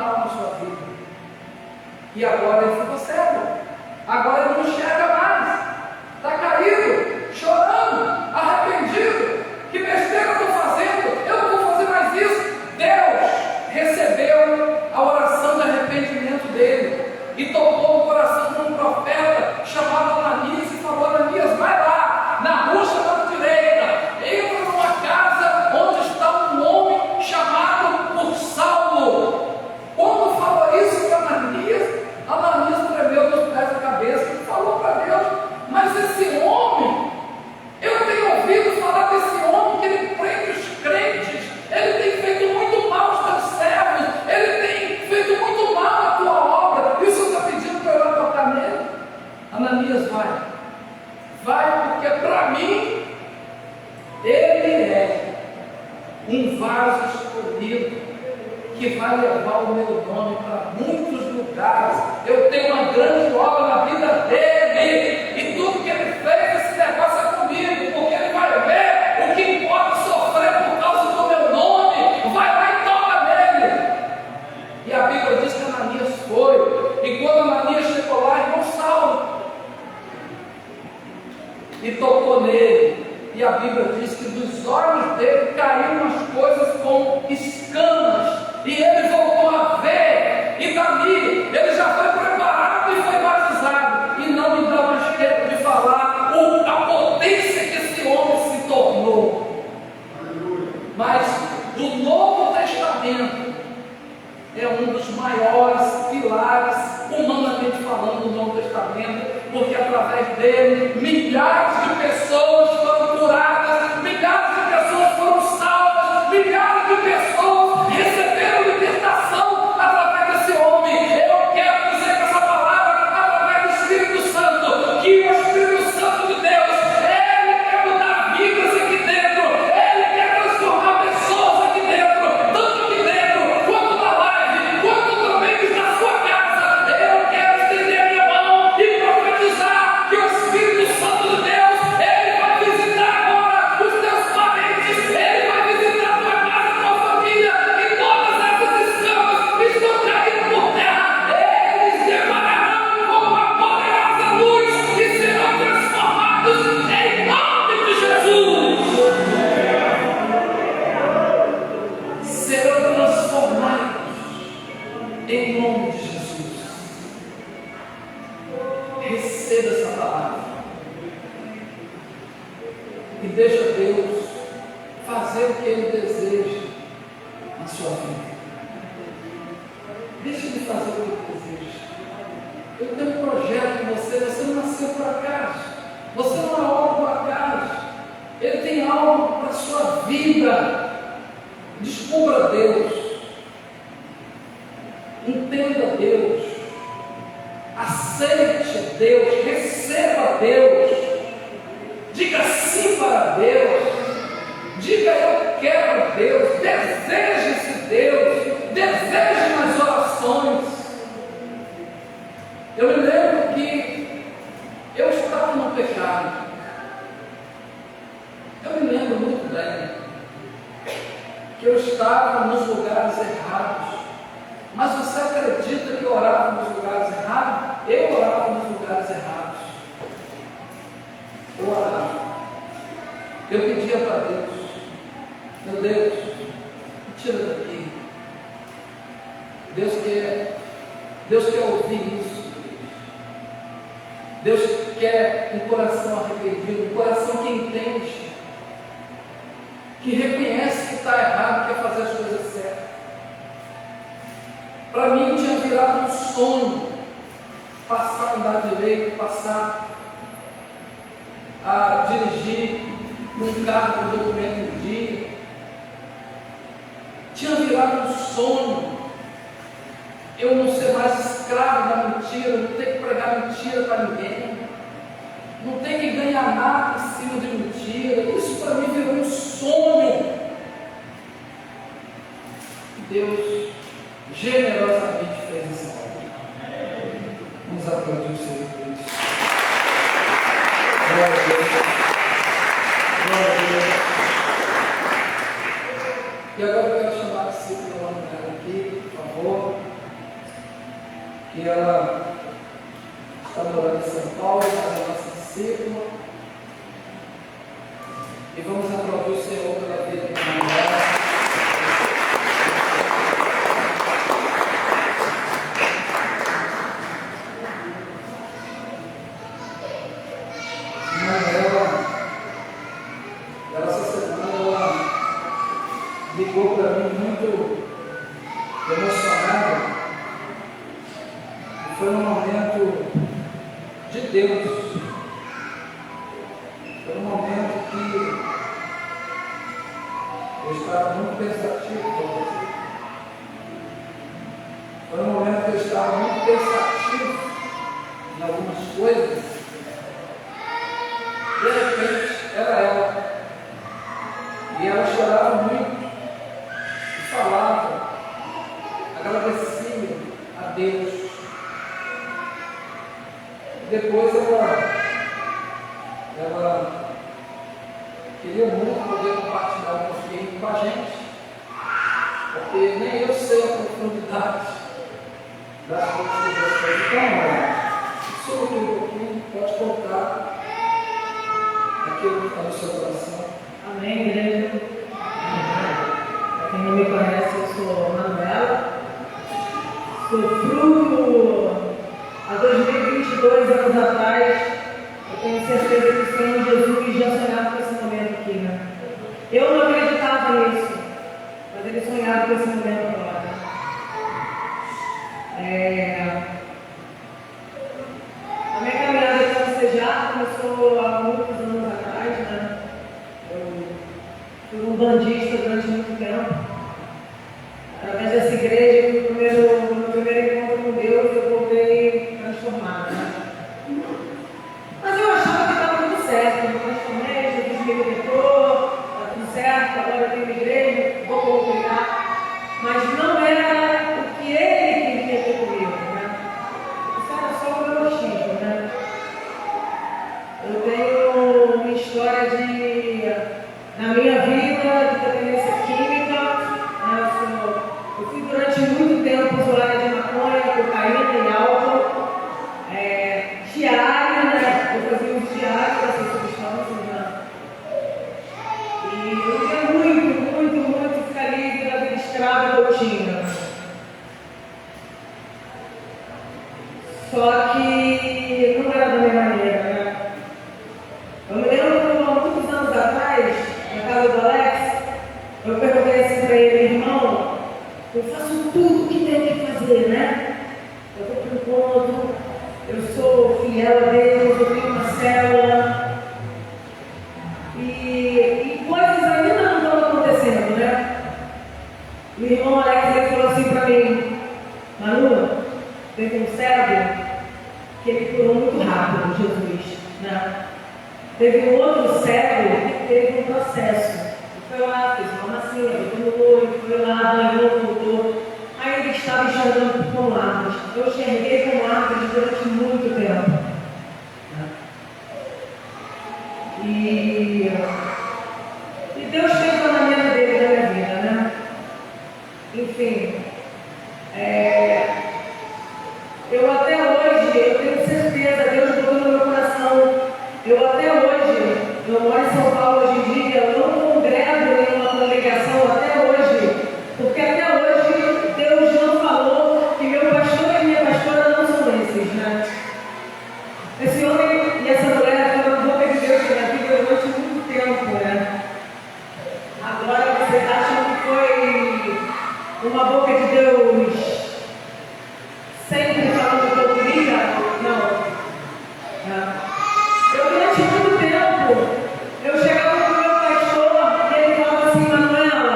mal na sua vida. E agora ele ficou cego. Agora ele não enxerga mais. Está caído, chorando, arrependido. Que besteira eu estou fazendo? Eu não vou fazer mais isso. Deus recebeu a oração de arrependimento dele e tocou o coração de um profeta chamado Ananias e falou: Ananias, vai lá, na rua chamada direita, entra numa casa onde está um homem chamado por Saulo. Quando falou isso para Ananias tremeu dos pés da cabeça e falou para Deus: mas esse homem, eu tenho ouvido falar desse homem que ele prende os crentes, ele tem feito muito mal aos teus servos, ele tem feito muito mal à tua obra, e o Senhor está pedindo para eu ir lá tocar nele? Ananias, vai, porque para mim ele é um vaso escolhido que vai levar o meu nome para muitos lugares. Eu tenho uma grande obra na vida dele, e tudo que ele fez, esse negócio é comigo, porque ele vai ver o que importa sofrer por causa do meu nome. Vai lá e toca nele. E a Bíblia diz que Ananias foi, e quando Ananias chegou lá, irmão Saulo, e tocou nele, e a Bíblia diz que dos olhos dele caíram umas coisas como escamas, e ele voltou a ver, e dali ele já foi preparado e foi batizado, e não me dá mais tempo de falar a potência que esse homem se tornou. Mas do Novo Testamento é um dos maiores pilares, humanamente falando, do Novo Testamento, porque através dele milhares de pessoas foram curadas, milhares de pessoas foram salvas, milhares de pessoas receberam libertação através desse homem. Eu quero dizer com essa palavra, através do Espírito Santo, que o Espírito Santo de Deus, ele quer mudar vidas aqui dentro, ele quer transformar pessoas aqui dentro, tanto aqui dentro, quanto na live, quanto também na sua casa. Eu quero estender a minha mão e profetizar que o Espírito Santo de Deus, ele vai visitar agora os teus parentes, ele vai visitar a tua casa, a tua família, e todas essas escamas estão caindo por terra. Eles depararão com uma poderosa luz e serão transformados em nome de Jesus. Serão transformados em nome de Jesus. Receba essa palavra e deixa Deus fazer o que Ele deseja na sua vida. Deixa Ele fazer o que Ele deseja. Eu tenho um projeto com você. Você não nasceu por acaso, você não é algo por acaso. Ele tem algo para a sua vida. Descubra Deus, entenda Deus, aceite Deus, receba Deus, diga sim para Deus, diga eu quero Deus, deseje esse Deus, deseje nas orações. Eu me lembro que eu estava no pecado, eu me lembro muito bem que eu estava nos lugares errados. Mas você acredita que eu orava nos lugares errados? Eu orava nos lugares errados. Eu orava. Eu pedia para Deus: meu Deus, me tira daqui. Deus quer ouvir isso. Deus quer um coração arrependido, um coração que entende, que reconhece que está errado, quer fazer as coisas certas. Para mim tinha virado um sonho passar a andar direito, passar a dirigir um carro com documento em dia. Tinha virado um sonho eu não ser mais escravo da mentira, não ter que pregar mentira para ninguém, não ter que ganhar nada em cima de mentira. Isso para mim virou um sonho. Deus generosamente fez essa obra. Vamos aplaudir o Senhor por isso. Glória a Deus. Glória a Deus. E agora eu quero chamar a discípula aqui, por favor. E ela está morando em São Paulo, está na nossa círcula. E vamos aplaudir o Senhor pela vida de Manuela. Ela essa semana ela ligou para mim muito emocionada. E foi um momento de Deus. Foi um momento que eu estava muito pensativo. Foi um momento que eu estava muito pensativo em algumas coisas. De repente, era ela. E ela chorava muito. E falava, agradecia a Deus. Depois ela queria muito poder compartilhar o conhecimento com a gente, porque nem eu sei a profundidade das coisas que Deus fez. Então, sobre um pouquinho, pode contar aquilo que está no seu coração. Amém, igreja. Para quem não me conhece, eu sou Manuela. Sou fruto, há 2022 anos atrás, eu tenho certeza que o Senhor Jesus já sonhava com esse momento aqui, né? Eu não acreditava nisso, mas Ele sonhava com esse momento agora. A minha caminhada de CCJ começou há muitos anos atrás, né? Eu fui um bandista durante muito tempo. Através dessa igreja, no meu primeiro encontro com Deus, eu voltei transformada. Mas eu achava que estava tudo certo. Eu me transformei, Jesus me libertou, está tudo certo, agora eu tenho uma igreja, vou congregar. Mas não era o que Ele queria ter comigo, né? Isso era só o meu achismo, né? Eu tenho uma história na minha vida, de dependência química, né? Eu fui durante muito tempo usuária de maconha, cocaína e álcool, diária, né? Eu fazia uso diário dessas substâncias, né? E eu queria muito ficar livre da vida escrava que eu tinha. Só que não era da minha maneira, né? Eu me lembro, há muitos anos atrás, na casa do Alex, eu perguntei assim para ele, irmão, eu faço tudo o que tem que fazer, né? Eu vou para o encontro, eu sou fiel a Deus, eu tenho uma célula. E coisas ainda não estão acontecendo, né? O irmão Alex ele falou assim para mim, Manu, tem um cego que ele curou muito rápido, Jesus, né? Teve um outro cego que teve um processo. Ele foi lá, fez uma massinha, botou no olho, foi lá, banhou, voltou. Aí ele estava enxergando como árvores. Eu enxerguei como árvores durante muito tempo. E Deus fez a maneira dele na minha vida, né? Enfim, eu até hoje, eu tenho certeza, Deus botou no meu coração, eu até hoje, eu moro em São Paulo hoje em dia, eu não congrego em uma congregação até hoje, porque até hoje Deus não falou que meu pastor e minha pastora não são esses, né? Esse homem e essa mulher foram boca de Deus na minha vida durante muito tempo, né? Agora vocês acham que foi uma boca de Deus sempre falando que eu queria? Não. Eu durante muito tempo, eu chegava para o meu pastor e ele falava assim, Manuela,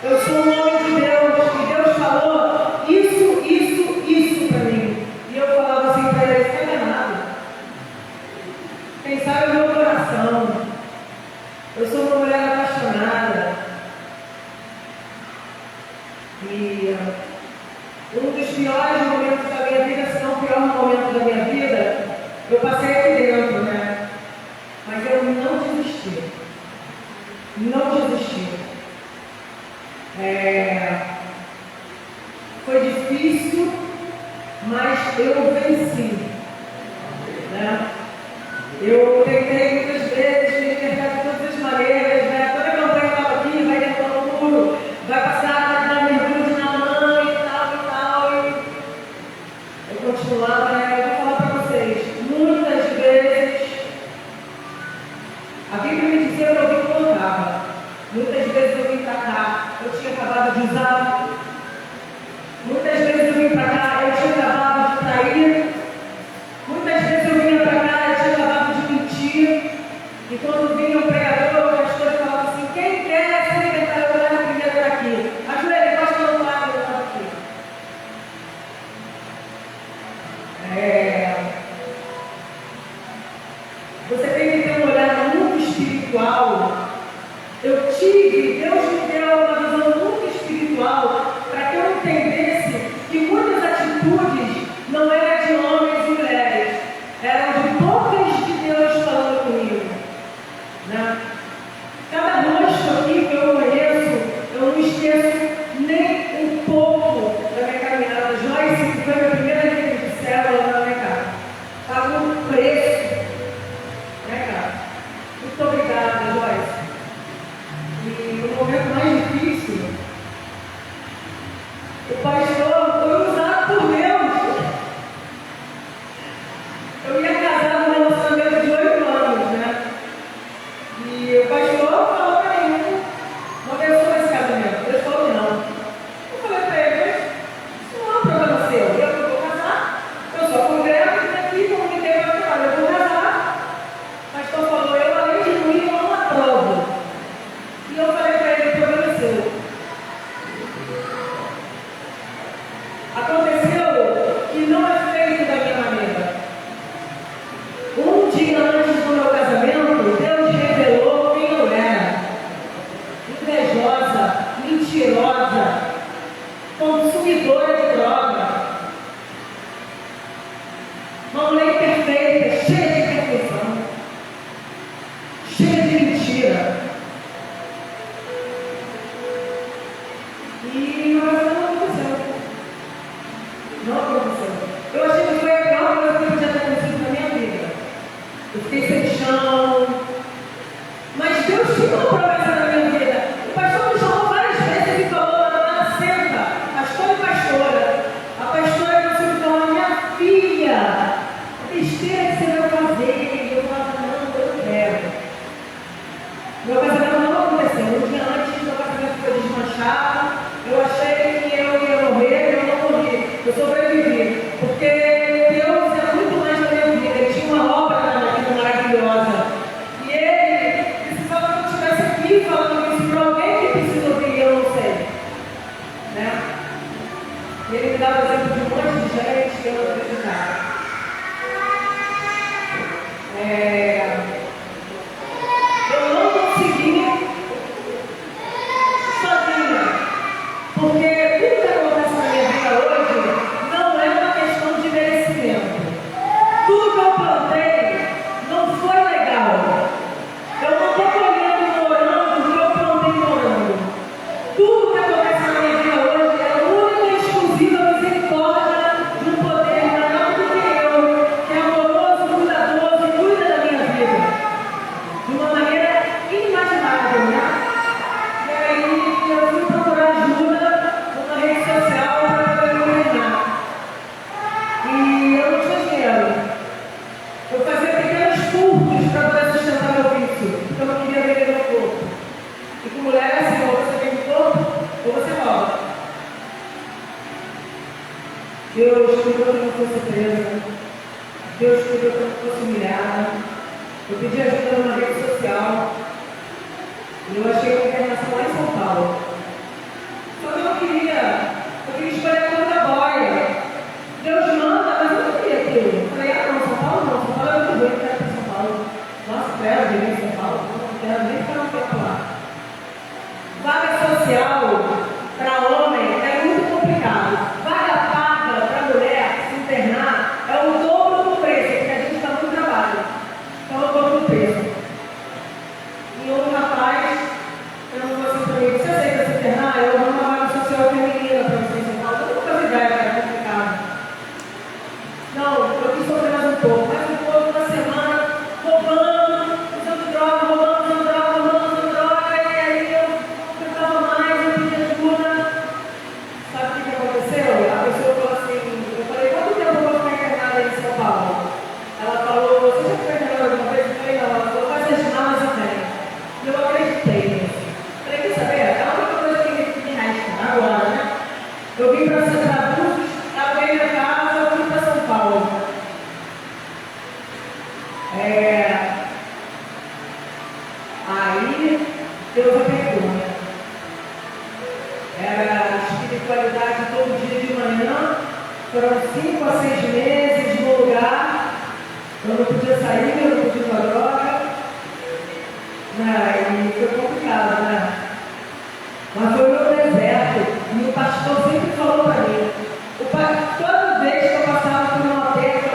eu sou um homem de Deus e Deus falou isso para mim. E eu falava assim para ele, está errado. Quem sabe é o meu coração. Eu sou uma mulher apaixonada. E um dos piores momentos da minha vida, se não o pior momento da minha vida, eu passei aqui dentro, né? Mas eu não desisti. Não desisti. Foi difícil, mas eu venci. Né? Eu tentei muitas vezes me libertar de todas as maneiras, né? Toda a campanha estava aqui, vai dentro do muro, vai passar, vai dar mergulho na mão e tal, e eu continuava, né? Eu vou falar para vocês, muitas vezes, a Bíblia me dizia para eu vir colocava, muitas vezes eu vim para cá, eu tinha acabado de usar, muitas vezes eu vim para cá, eu tinha acabado de trair, muitas vezes eu vinha para cá, eu tinha acabado de mentir, e quando vinha o pregador, o pastor falava assim, quem quer se libertar, eu vou lá primeiro daqui, ajoelha, gosta do lado, eu estou aqui. Você tem que ter um olhar muito espiritual. Deus me deu uma visão muito espiritual para que eu entendesse que muitas atitudes não eram de homens e mulheres, eram de bocas de Deus falando comigo. Né? Cada rosto aqui que eu conheço, eu não esqueço nem um pouco da minha caminhada. Joyce, que foi minha primeira vida de célula na minha casa, pagou um preço. Né, cara? Muito obrigada, Joyce. E no momento mais difícil, o pastor foi usado por Deus. Eu ia casar num relacionamento de 8 anos, né? E o pastor falou para mim, não abençoa esse casamento. Deus falou não. Eu falei para ele, mas isso não é um problema seu. Eu vou casar, eu só congrego aqui, como me deu para falar, eu vou casar. O pastor falou, eu além de ruim, eu não aprovo. E eu falei para ele, o problema é seu. Aconteceu que não é feito da minha maneira. Um dia antes do meu casamento, Deus revelou quem eu era. Invejosa, mentirosa, consumidora de droga. Uma mulher perfeita, cheia de perfeição, cheia de mentira. E não aconteceu. Não aconteceu. Eu achei que foi a pior coisa que podia ter acontecido na minha vida. Eu fiquei sem chão. Mas Deus tinha uma promessa na minha vida. O pastor me chamou várias vezes e falou, Ana, senta, pastor e pastora. A pastora me falou, minha filha, a besteira que você vai fazer. E eu falava, não, eu não quero. Meu casamento não aconteceu. Um dia antes, meu casamento foi desmanchado. Eu achei que eu ia morrer, eu não morri. Eu sobrevivi. Porque Deus é muito mais na minha vida. Ele tinha uma obra na minha vida maravilhosa. E Ele precisava que eu estivesse aqui falando isso para alguém que precisa ouvir, eu não sei. Né? E Ele me dava exemplo de um monte de gente que eu não acreditava. Eu não consegui sozinha, porque tudo que acontece na minha vida hoje não é uma questão de merecimento. Tudo que eu plantei não foi legal. Eu não estou colhendo morango porque eu plantei morango. Tudo que acontece na minha vida hoje é a única e exclusiva misericórdia de um poder maior do que eu, que é amoroso, cuidadoso e cuida da minha vida. De uma maneira inimaginável, né? E aí eu fui procurar ajuda numa rede social para poder me treinar. E eu não tinha dinheiro. Eu fazia pequenos cursos para poder sustentar meu vício, porque eu não queria vender meu corpo. E com mulher é assim, ou você vende o corpo, ou você rouba. Deus cuidou que eu não fosse presa. Deus cuidou que eu não fosse humilhada. Eu pedi ajuda numa rede social. E eu achei uma internação lá em São Paulo. Só que eu não queria. Eu queria escolher a cor da boia. Deus manda, mas eu não queria aquilo. Eu falei, não, São Paulo não. São Paulo é muito ruim, eu quero ir para São Paulo. Nossa, quero vir em São Paulo. Não quero nem ficar um tempo lá. Vaga social para homem é muito complicado. Vaga paga para mulher se internar é o dobro do preço, porque a gente está muito trabalho. Então é o dobro do preço. E um rapaz Aí Deus apertou, né? Era espiritualidade todo dia de manhã, foram 5 a 6 meses no lugar, eu não podia sair, eu não podia usar droga, e foi complicado, né? Mas foi o meu deserto, e o pastor sempre falou para mim, toda vez que eu passava por uma aperto, a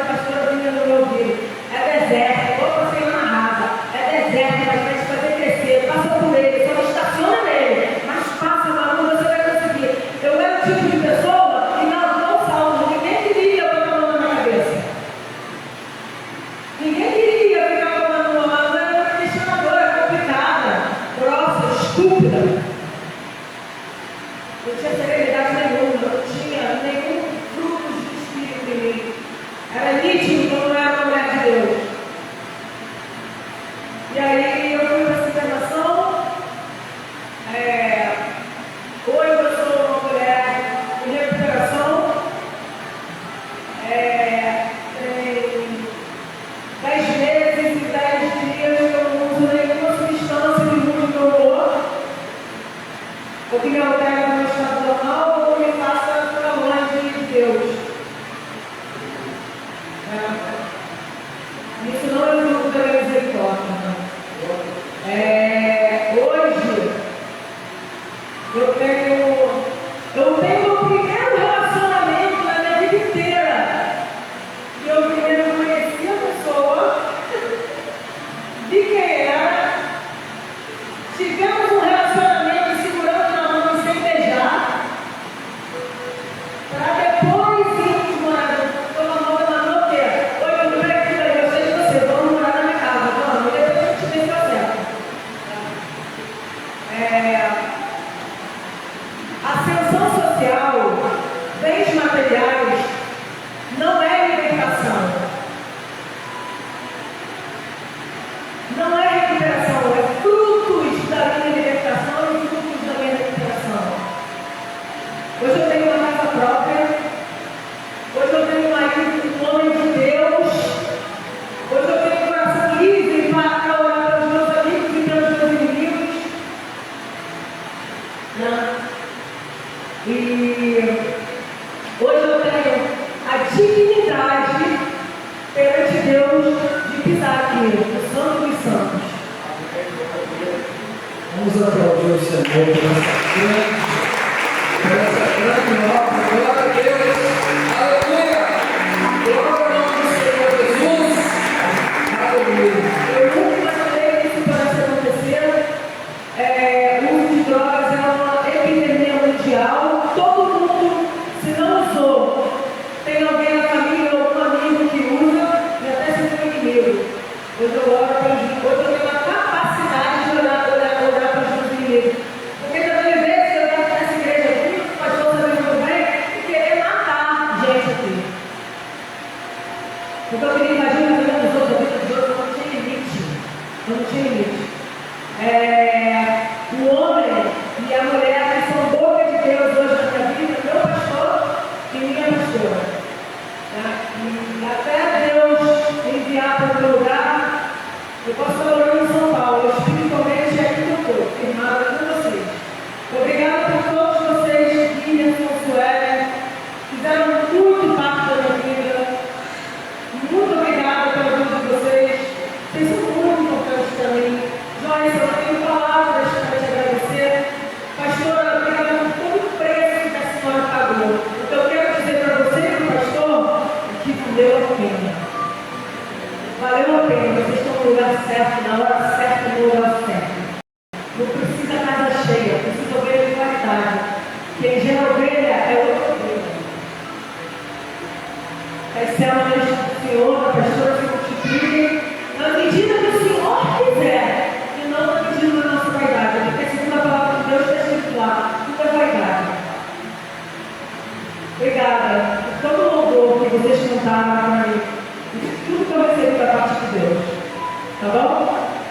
pastora vinha no meu ouvido, é deserto, opa, Senhor na rasa, é deserto, mas vai te fazer crescer, passa por ele, só estaciona nele, mas passa na luz, você vai conseguir. Eu era o tipo de pessoa que não salvo, ninguém queria botar a mão na minha cabeça. Ninguém queria ficar botando a mão, era uma questionadora complicada, grossa, estúpida. Não tinha serenidade nenhuma, não tinha nenhum fruto de espírito em mim. Era nítido que eu não era uma mulher de Deus. E aí eu fui para essa internação. Hoje eu sou uma mulher em recuperação. Tem 10 meses e 10 dias que eu não uso nenhuma substância de mundo que eu vou. O que me altera no meu estado normal ou me faça para longe de Deus. Isso não é fruto da minha misericórdia. Hoje eu tenho o primeiro relacionamento na minha vida inteira. E eu primeiro conheci a pessoa, vi quem era, tivemos um relacionamento segurando na mão sem beijar, para depois irmos morar pela mão da mão que oi, eu comprei aquilo aí, eu sei de você, vamos morar na minha casa, vamos, e depois a gente vê se dá certo. Ascensão social, bens materiais, não é libertação. Não é recuperação, é frutos da minha libertação e frutos da minha recuperação. Hoje eu tenho uma casa própria, hoje eu tenho um marido, um homem de Deus, hoje eu tenho um coração livre para orar pelos meus amigos e pelos meus inimigos. E hoje eu tenho a dignidade perante Deus de pisar aqui, o Santo dos Santos. Vamos aplaudir o Senhor por essa grande obra. Glória a Deus. Aleluia. Glória ao nome do Senhor Jesus. Aleluia. Eu nunca imaginei que isso pudesse acontecer. O uso de drogas é uma epidemia mundial. Todo mundo, se não usou, tem alguém na família ou algum amigo que usa e até se tem inimigo. Hoje eu oro para hoje eu tenho a capacidade de orar para os meus inimigos. Porque também vezes eu entro nessa igreja aqui, o pastor sabe muito bem, e querer matar gente aqui. Então eu queria invadir a vida dos outros, a vida dos outros, não tinha limite. Não tinha limite. O homem e a mulher que são boca de Deus hoje na minha vida, meu pastor e minha pastora. E até Deus enviar para outro lugar, eu posso estar orando em São Paulo, espiritualmente é aqui que eu estou, firmada com vocês. Obrigada por todos vocês, Guilherme, Consuelo, fizeram muito parte da minha vida. Muito obrigada pela vida de vocês. Vocês são muito importantes para mim. Joyce, eu não tenho palavras para te agradecer. Pastora, obrigada por todo o preço que a senhora pagou. Então eu quero dizer para você, pastor, que valeu a pena. Valeu a pena. Vocês estão no lugar certo, na hora certa, no lugar certo. Não precisa casa cheia, precisa ovelha de qualidade. Quem gera ovelha é outra ovelha. Essa é a maneira do Senhor, a pastora se multiplique na medida que o Senhor quiser e não na medida da nossa vaidade. Porque segundo a palavra de Deus está escrito lá, tudo é vaidade. Obrigada por todo o louvor que vocês cantaram para mim. Tudo que eu recebi da parte de Deus. Tá bom?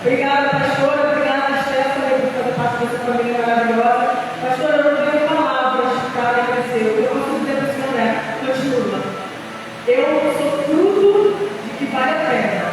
Obrigada, pastora. Obrigada, Stephanie, por fazer parte dessa família maravilhosa. Pastora, eu não tenho palavras para agradecer. O que eu posso dizer para a senhora é: continua. Eu sou fruto de que vale a pena.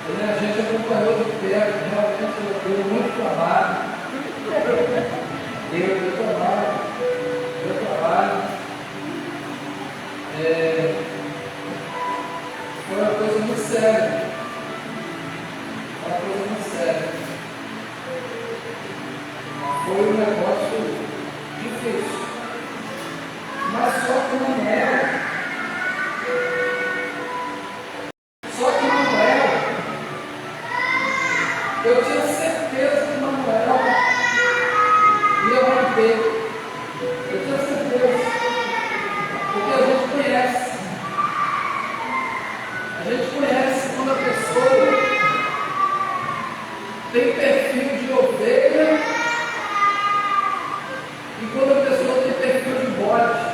A gente acompanhou de perto, realmente deu muito trabalho. Deu trabalho. Foi uma coisa muito séria. Foi um negócio difícil. Mas só que Manuel, eu tinha certeza que Manuel ia romper. Eu tinha certeza. Porque a gente conhece quando a pessoa tem perfil de ovelha e quando a pessoa tem perfil de bode.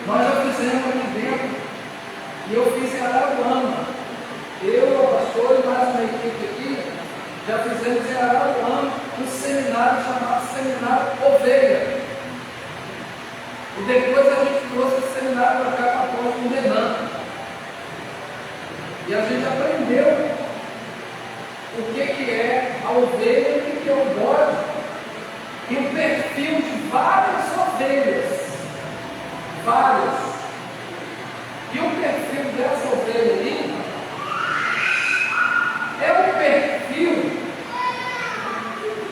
Nós já fizemos aqui dentro, e eu fiz em Araruama. Eu, o pastor e mais uma equipe aqui, já fizemos em Araruama um seminário chamado Seminário Ovelha. E depois a gente trouxe esse seminário para cá para a Ponte do Renan. E a gente aprendeu o que é a ovelha e o que é o bode. E o perfil de várias ovelhas. Várias. E o perfil dessa ovelha ali é um perfil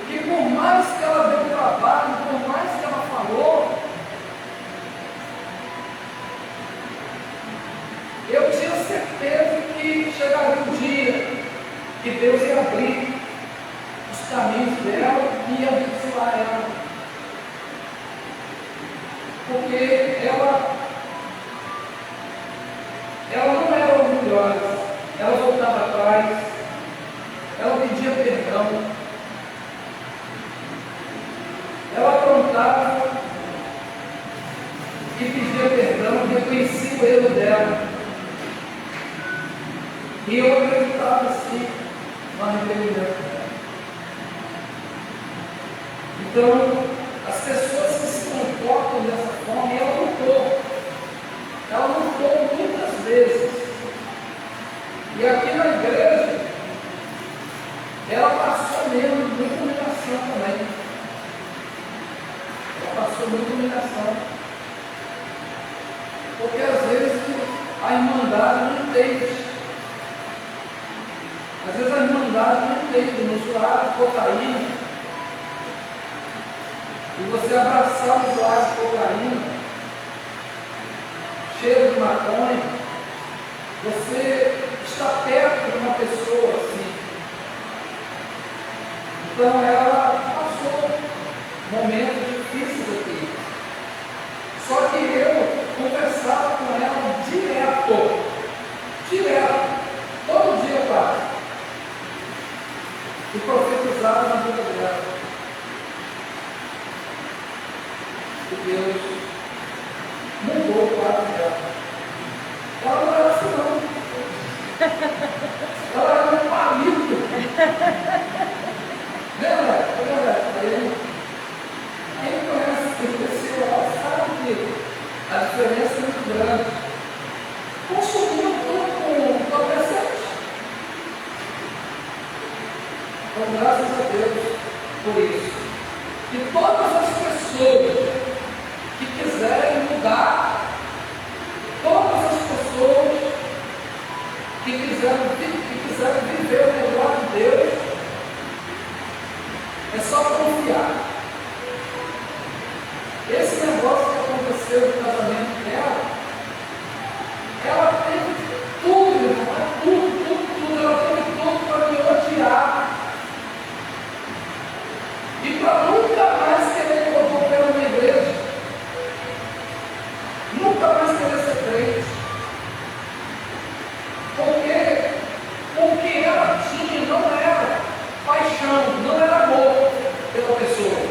que, por mais que ela deu trabalho, por mais que ela falou, eu tinha certeza que chegaria um dia que Deus ia abrir os caminhos dela e ia abençoar ela. Porque ela não era orgulhosa, ela voltava atrás, ela pedia perdão, ela aprontava e pedia perdão, reconhecia o erro dela. E eu acreditava assim no arrependimento dela. Então, as pessoas que se comportam dessa forma, e ela lutou muitas vezes. E aqui na igreja, ela passou mesmo muita humilhação também. Ela passou muita humilhação. Porque às vezes a irmandade não entende. Às vezes a irmandade não entende, no usuário de cocaína. E você abraçar o usuário de cocaína, cheiro de maconha, você está perto de uma pessoa assim. Então ela passou momentos difíceis aqui. Só que eu conversava com ela direto, todo dia quase. E profetizava na vida dela. E Deus mudou o quadro dela. Ela não era assim não. Ela era um palito. Lembra? Quem conhece, quem cresceu, ela sabe que a diferença é muito grande. Consumiu tudo com presente. Então, graças a Deus por isso. E todas as pessoas que quiserem mudar, todas as pessoas que quiserem viver o melhor de Deus, é só confiar. Esse negócio que aconteceu no casamento dela, ela teve tudo, ela teve tudo para me odiar. E para nunca mais querer corromper uma igreja. Nunca mais querer ser crente. Porque o que ela tinha não era paixão, não era amor pela pessoa.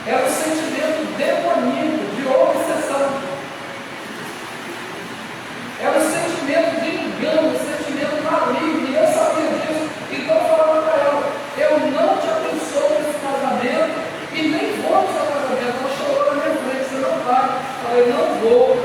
Era um sentimento demoníaco, de obsessão. Era um sentimento de engano, um sentimento maligno. E eu sabia disso. Então eu falava para ela, eu não te abençoo nesse casamento e nem vou no seu casamento. Ela chorou na minha frente, você não vai. Eu falei, não vou.